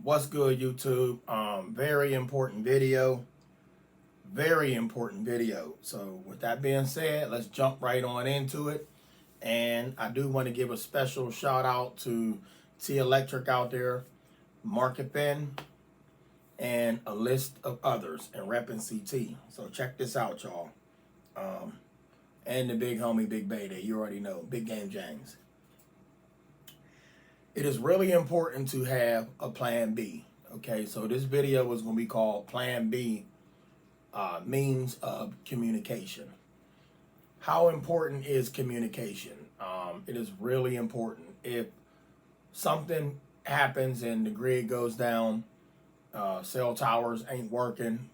What's good, YouTube? Very important video. Very important video. So with that being said, let's jump right on into it. And I do want to give a special shout out to T Electric out there, Market Pen, and a list of others, and repping CT. So check this out, y'all. And the big homie, Big Bayday. You already know, Big Game James. It is really important to have a plan B. Okay, so this video is going to be called Plan B, Means of Communication. How important is communication? It is really important. If something happens and the grid goes down, cell towers ain't working,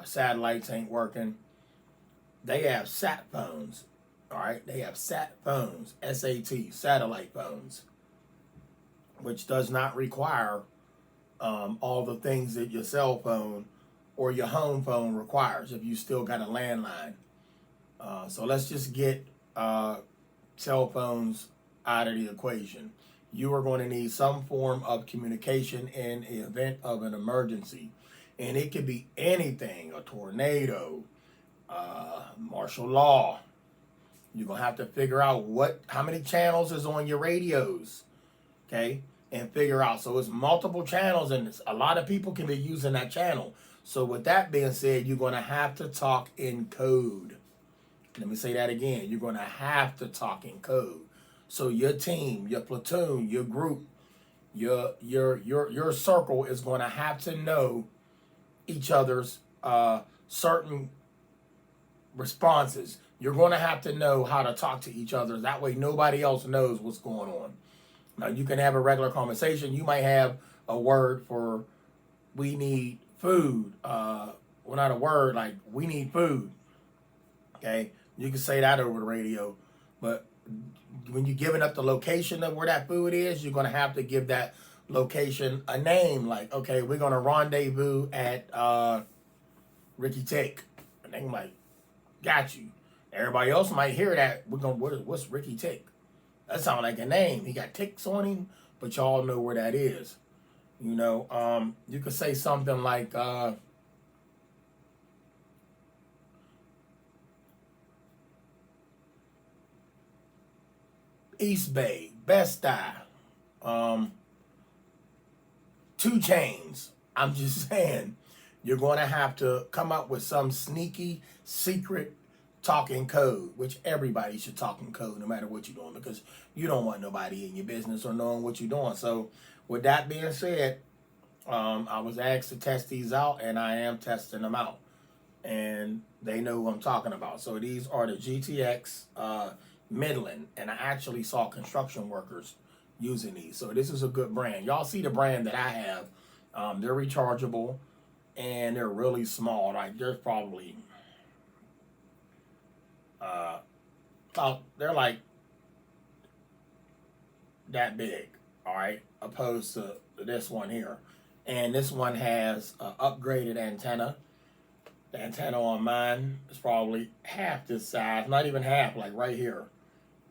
satellites ain't working, they have sat phones. All right, they have sat phones, SAT, satellite phones, which does not require all the things that your cell phone or your home phone requires if you still got a landline. So let's just get cell phones out of the equation. You are going to need some form of communication in the event of an emergency. And it could be anything, a tornado, martial law. You're going to have to figure out how many channels is on your radios, okay? And figure out. So it's multiple channels, and a lot of people can be using that channel. So with that being said, you're going to have to talk in code. Let me say that again. You're going to have to talk in code. So your team, your platoon, your group, your circle is going to have to know each other's certain responses. You're going to have to know how to talk to each other. That way nobody else knows what's going on. Now, you can have a regular conversation. You might have a word for we need food. Well, not a word, like we need food. Okay? You can say that over the radio. But when you're giving up the location of where that food is, you're going to have to give that location a name. Like, okay, we're going to rendezvous at Ricky Tick. And they might, got you. Everybody else might hear that. What's Ricky Tick? That sounds like a name. He got ticks on him, but y'all know where that is. You know, you could say something like, East Bay, Best Eye, 2 Chains. I'm just saying, you're going to have to come up with some sneaky, secret talking code, which everybody should talk in code no matter what you're doing, because you don't want nobody in your business or knowing what you're doing. So with that being said, I was asked to test these out, and I am testing them out, and they know who I'm talking about. So these are the GTX Midland, and I actually saw construction workers using these. So this is a good brand. Y'all see the brand that I have. They're rechargeable, and they're really small. Like there's probably they're like that big, all right, opposed to this one here. And this one has an upgraded antenna. The antenna on mine is probably half this size, not even half, like right here.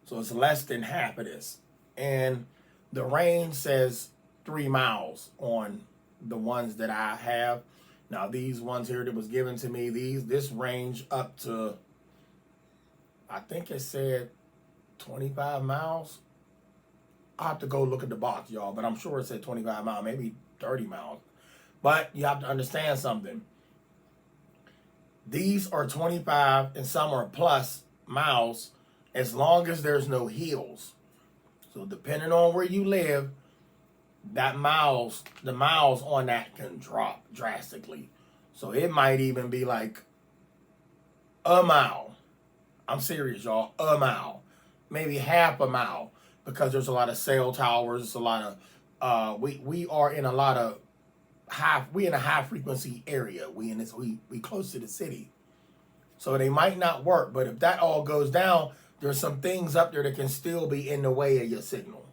So it's less than half of this. And the range says 3 miles on the ones that I have. Now these ones here that was given to me, this range up to, I think it said 25 miles. I'll have to go look at the box, y'all, but I'm sure it said 25 miles, maybe 30 miles. But you have to understand something. These are 25 and some are plus miles as long as there's no hills. So depending on where you live, the miles on that can drop drastically. So it might even be like a mile. I'm serious, y'all. A mile. Maybe half a mile, because there's a lot of cell towers. A lot of we are in a lot of we in a high frequency area. We close to the city. So they might not work, but if that all goes down, there's some things up there that can still be in the way of your signal.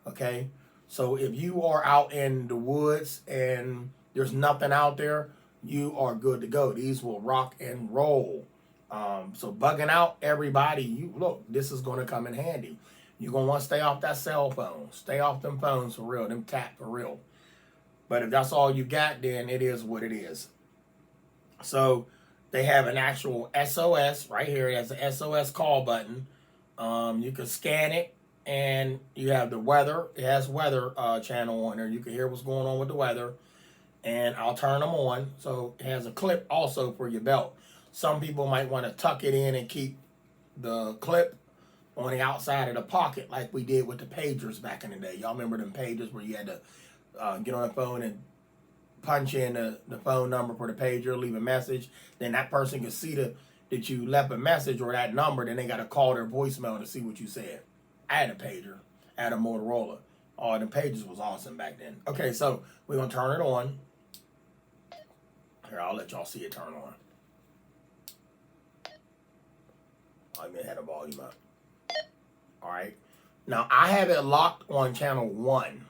Okay? So if you are out in the woods and there's nothing out there, you are good to go. These will rock and roll. So bugging out everybody, look, this is going to come in handy. You're going to want to stay off that cell phone. Stay off them phones for real, them tap for real. But if that's all you got, then it is what it is. So they have an actual SOS right here. It has an SOS call button. You can scan it, and you have the weather. It has weather channel on there. You can hear what's going on with the weather. And I'll turn them on. So it has a clip also for your belt. Some people might want to tuck it in and keep the clip on the outside of the pocket like we did with the pagers back in the day. Y'all remember them pagers where you had to get on the phone and punch in the phone number for the pager, leave a message. Then that person can see that you left a message or that number. Then they got to call their voicemail to see what you said. I had a pager. I had a Motorola. Oh, the pagers was awesome back then. Okay, so we're going to turn it on. Here, I'll let y'all see it turn on. I may have the volume up. All right. Now, I have it locked on channel 1.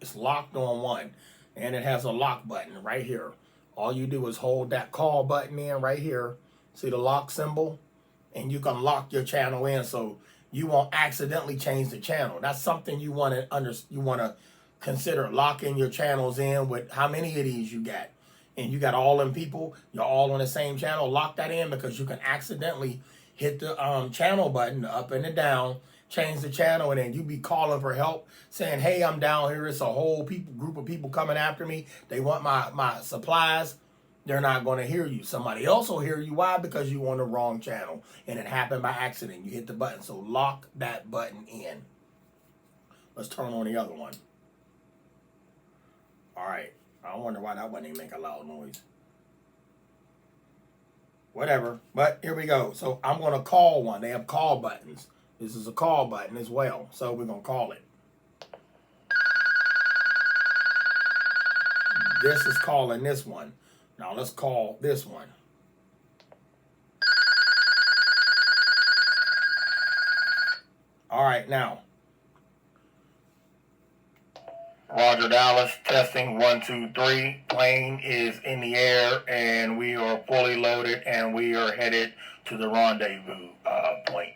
It's locked on 1. And it has a lock button right here. All you do is hold that call button in right here. See the lock symbol? And you can lock your channel in so you won't accidentally change the channel. That's something you want to consider, locking your channels in with how many of these you got. And you got all them people, you're all on the same channel, lock that in because you can accidentally hit the channel button, the up and the down, change the channel, and then you be calling for help, saying, hey, I'm down here. It's a whole group of people coming after me. They want my supplies. They're not going to hear you. Somebody else will hear you. Why? Because you on the wrong channel, and it happened by accident. You hit the button, so lock that button in. Let's turn on the other one. All right. I wonder why that one didn't make a loud noise. Whatever. But here we go. So I'm going to call one. They have call buttons. This is a call button as well. So we're going to call it. This is calling this one. Now let's call this one. All right, now. Roger, Dallas, testing 1, 2, 3. Plane is in the air and we are fully loaded and we are headed to the rendezvous point.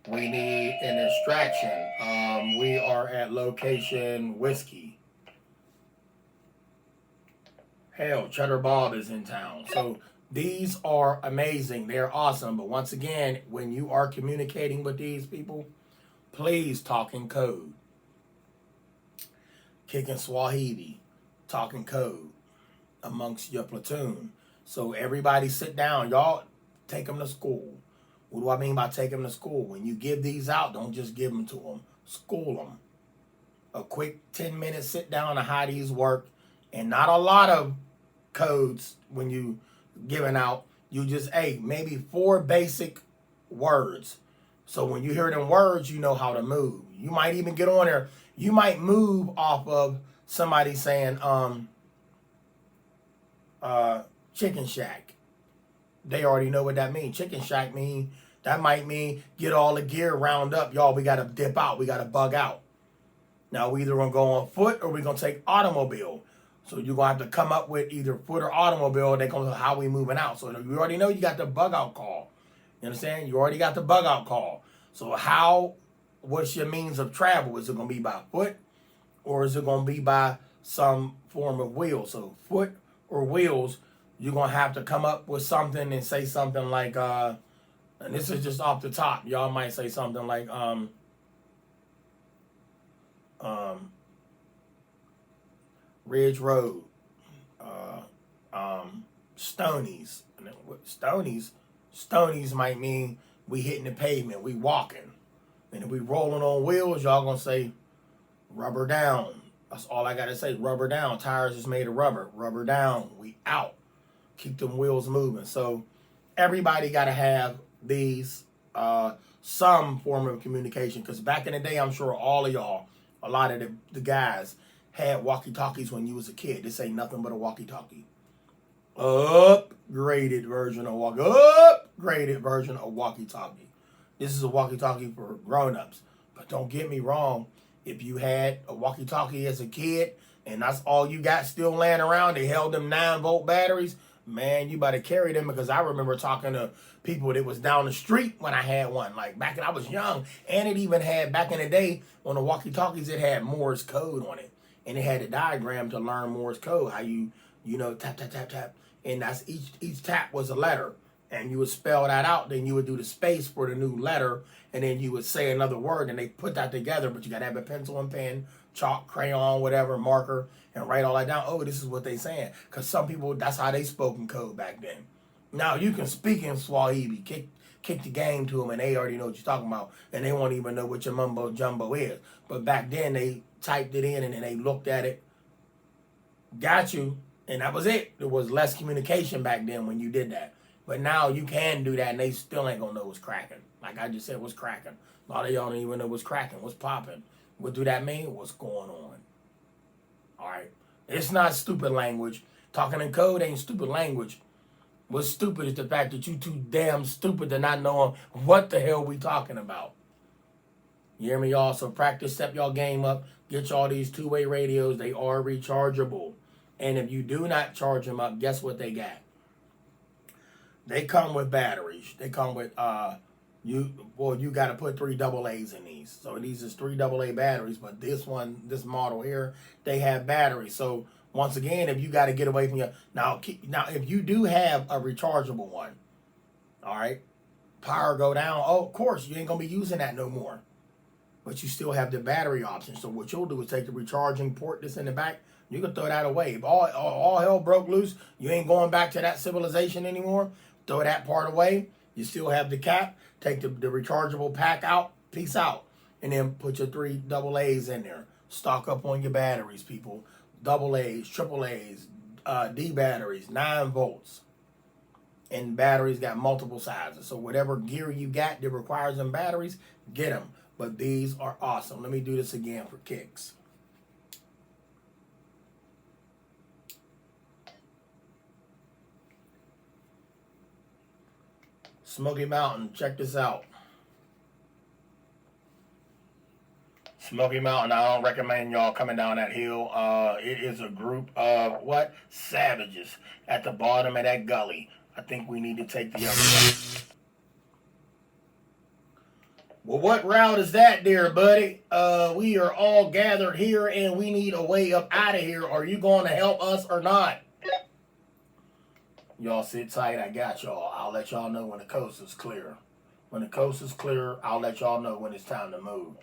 We need an extraction. We are at location Whiskey. Hell, Cheddar Bob is in town. So these are amazing. They're awesome. But once again, when you are communicating with these people, please talk in code. Kicking Swahili, talking code amongst your platoon. So everybody sit down. Y'all take them to school. What do I mean by take them to school? When you give these out, don't just give them to them. School them. A quick 10-minute sit down on how these work. And not a lot of codes when you giving out. You just, maybe 4 basic words. So when you hear them words, you know how to move. You might even get on there. You might move off of somebody saying Chicken Shack. They already know what that means. Chicken Shack that might mean get all the gear round up. Y'all, we got to dip out. We got to bug out. Now, we either going to go on foot or we're going to take automobile. So you're going to have to come up with either foot or automobile. They're going to how we moving out. So you already know you got the bug out call. You understand? You already got the bug out call. So what's your means of travel? Is it going to be by foot or is it going to be by some form of wheel? So foot or wheels, you're going to have to come up with something and say something like, and this is just off the top. Y'all might say something like, Ridge Road, Stonies. Stonies might mean we hitting the pavement, we walking. And if we rolling on wheels, y'all gonna say rubber down. That's all I gotta say, rubber down. Tires is made of rubber. Rubber down, we out. Keep them wheels moving. So everybody gotta have these, some form of communication. Because back in the day, I'm sure all of y'all, a lot of the guys had walkie-talkies when you was a kid. This ain't nothing but a walkie-talkie. Upgraded version of walkie-talkie. This is a walkie-talkie for grown-ups. But don't get me wrong. If you had a walkie-talkie as a kid and that's all you got still laying around, they held them 9-volt batteries, Man, you better carry them, because I remember talking to people that was down the street when I had one. Like back when I was young, and it even had, back in the day on the walkie-talkies, it had Morse code on it, and it had a diagram to learn Morse code. How you know, tap tap tap tap, and that's each tap was a letter, and you would spell that out. Then you would do the space for the new letter, and then you would say another word, and they put that together. But you gotta have a pencil and pen, chalk, crayon, whatever, marker, and write all that down. Oh, this is what they saying. Because some people, that's how they spoke in code back then. Now, you can speak in Swahili, kick the game to them, and they already know what you're talking about, and they won't even know what your mumbo jumbo is. But back then, they typed it in, and then they looked at it, got you, and that was it. There was less communication back then when you did that. But now you can do that, and they still ain't going to know what's cracking. Like I just said, what's cracking? A lot of y'all don't even know what's cracking, what's popping. What do that mean? What's going on? All right. It's not stupid language. Talking in code ain't stupid language. What's stupid is the fact that you too damn stupid to not know what the hell we talking about. You hear me, y'all? So practice, step y'all game up. Get y'all these two-way radios. They are rechargeable. And if you do not charge them up, guess what they got? They come with batteries. They come with you got to put 3 AA's in these. So these is 3 AA batteries, but this model here, they have batteries. So once again, if you got to get away from your now if you do have a rechargeable one, all right, power go down. Oh, of course you ain't gonna be using that no more, but you still have the battery option. So what you'll do is take the recharging port that's in the back. You can throw that away. If all hell broke loose, you ain't going back to that civilization anymore. Throw that part away. You still have the cap. Take the rechargeable pack out. Peace out. And then put your 3 AA's in there. Stock up on your batteries, people. AA's, AA's, D batteries, 9 volts. And batteries got multiple sizes. So whatever gear you got that requires them batteries, get them. But these are awesome. Let me do this again for kicks. Smoky Mountain, check this out. Smoky Mountain, I don't recommend y'all coming down that hill. It is a group of, what? Savages at the bottom of that gully. I think we need to take the other way. Well, what route is that there, buddy? We are all gathered here, and we need a way up out of here. Are you going to help us or not? Y'all sit tight. I got y'all. I'll let y'all know when the coast is clear. When the coast is clear, I'll let y'all know when it's time to move.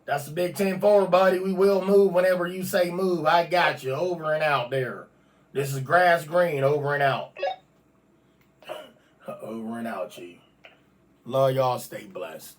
That's the Big 10-4, buddy. We will move whenever you say move. I got you. Over and out there. This is Grass Green. Over and out. Over and out, Chief. Love y'all. Stay blessed.